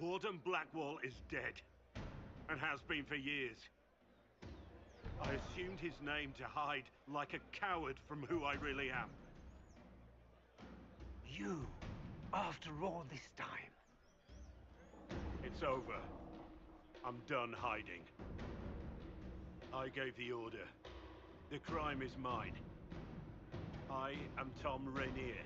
Warden Blackwall is dead, and has been for years. I assumed his name to hide like a coward from who I really am. You, after all this time. It's over. I'm done hiding. I gave the order. The crime is mine. I am Tom Rainier.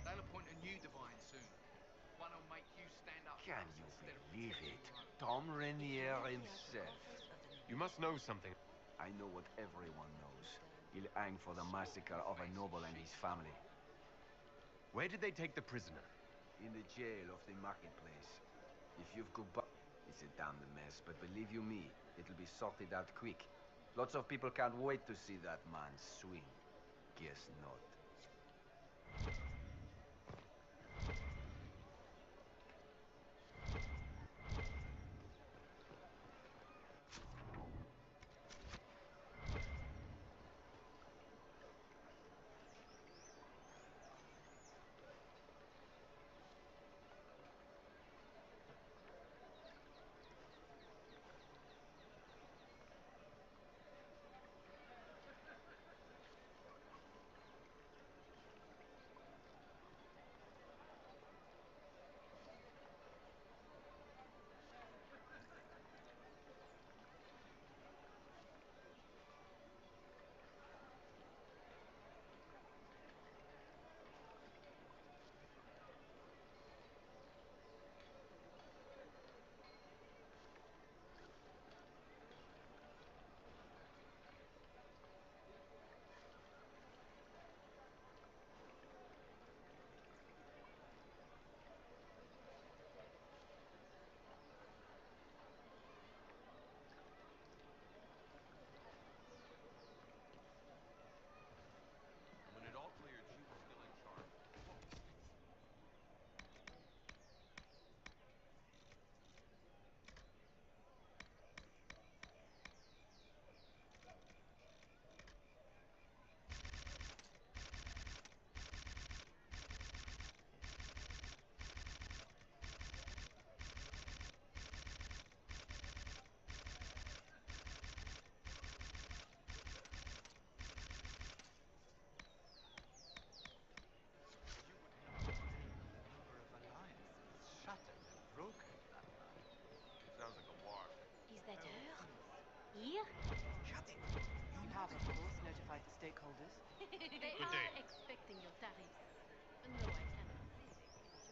They'll appoint a new divine soon. One who'll make you stand up. Can you believe it? Tom Rainier himself. You must know something. I know what everyone knows. He'll hang for the massacre of a noble and his family. Where did they take the prisoner? In the jail of the marketplace. If you've got it's a damned mess, but believe you me, it'll be sorted out quick. Lots of people can't wait to see that man swing. Guess not. When it all cleared, she was still in charge. Is that her? Here? Shut it. You have, of course, notified the stakeholders. They Good day. are expecting your tariffs. No, I cannot say they will enjoy.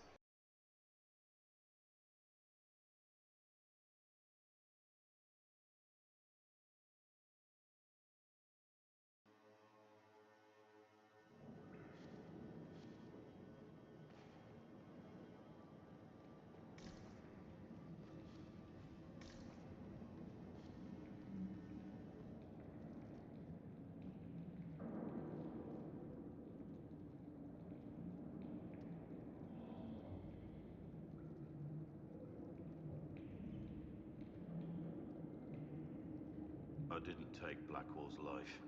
I didn't take Blackwall's life.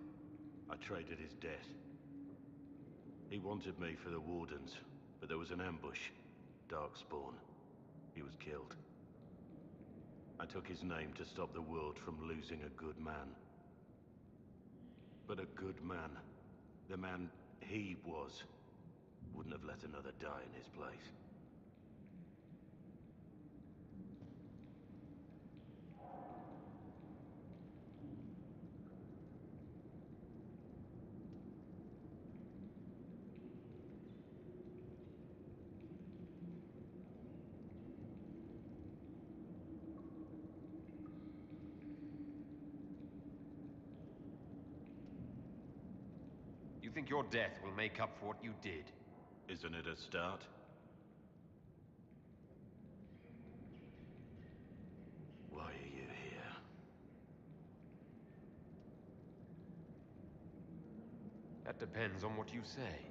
I traded his death. He wanted me for the Wardens, but there was an ambush. Darkspawn. He was killed. I took his name to stop the world from losing a good man. But a good man, the man he was, wouldn't have let another die in his place. You think your death will make up for what you did? Isn't it a start? Why are you here? That depends on what you say.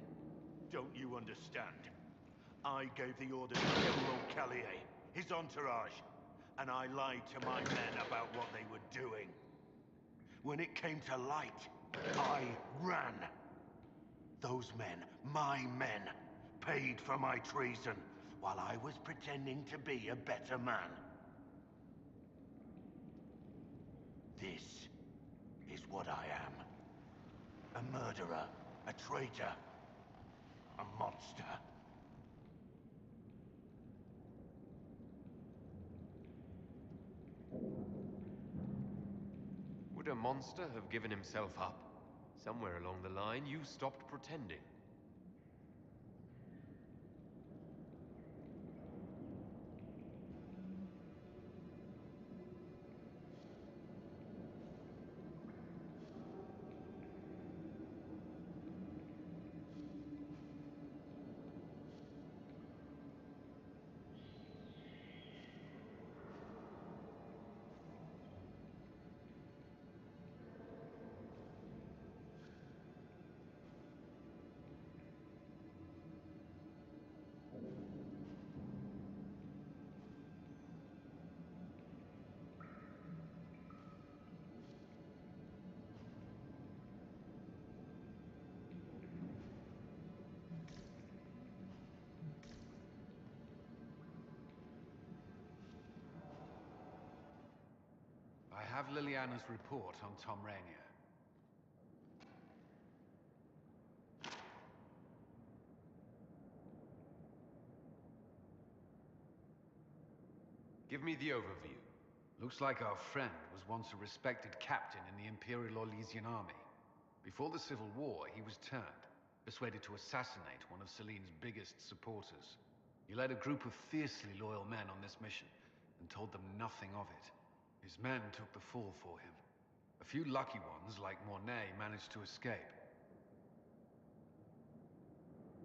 Don't you understand? I gave the order to General Callier, his entourage, and I lied to my men about what they were doing. When it came to light, I ran. Those men, my men, paid for my treason while I was pretending to be a better man. This is what I am. A murderer, a traitor, a monster. Would a monster have given himself up? Somewhere along the line, you stopped pretending. I have Liliana's report on Tom Rainier. Give me the overview. Looks like our friend was once a respected captain in the Imperial Orlesian army. Before the Civil War, he was turned, persuaded to assassinate one of Celene's biggest supporters. He led a group of fiercely loyal men on this mission, and told them nothing of it. His men took the fall for him. A few lucky ones, like Mornay, managed to escape.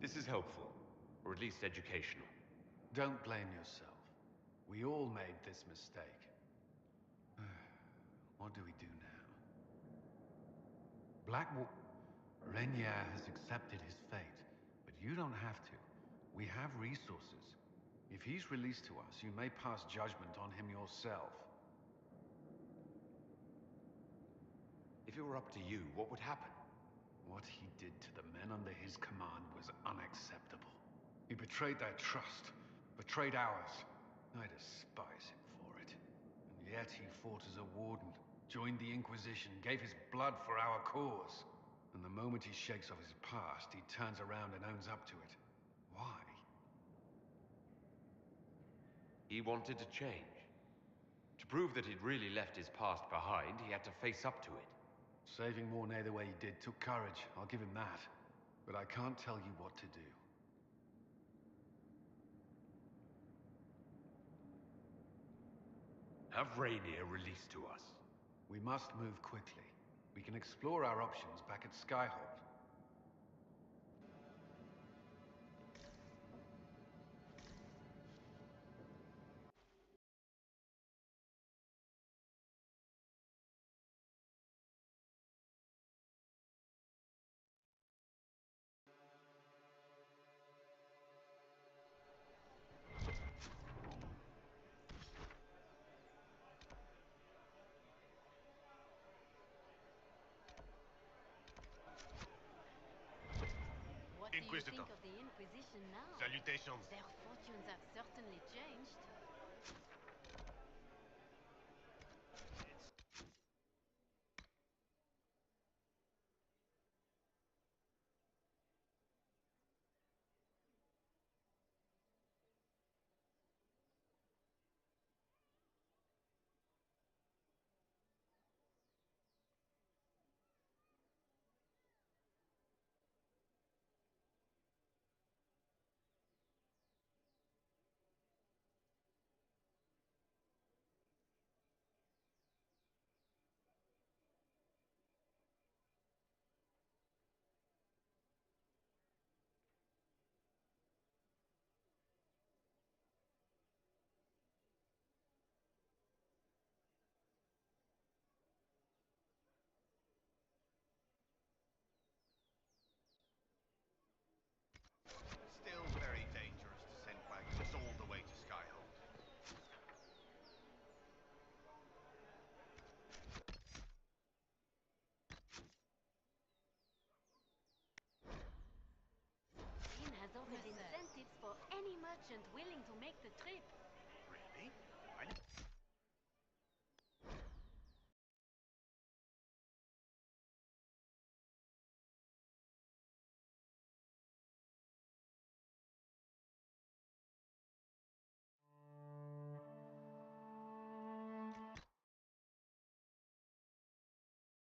This is helpful, or at least educational. Don't blame yourself. We all made this mistake. What do we do now? Rainier has accepted his fate, but you don't have to. We have resources. If he's released to us, you may pass judgment on him yourself. If it were up to you, what would happen? What he did to the men under his command was unacceptable. He betrayed their trust, betrayed ours. I despise him for it. And yet he fought as a warden, joined the Inquisition, gave his blood for our cause. And the moment he shakes off his past, he turns around and owns up to it. Why? He wanted to change. To prove that he'd really left his past behind, he had to face up to it. Saving Mornay the way he did took courage, I'll give him that. But I can't tell you what to do. Have Rainier released to us. We must move quickly. We can explore our options back at Skyhold. Inquisitor. Of the Inquisition now? Salutations. Their fortunes have certainly changed.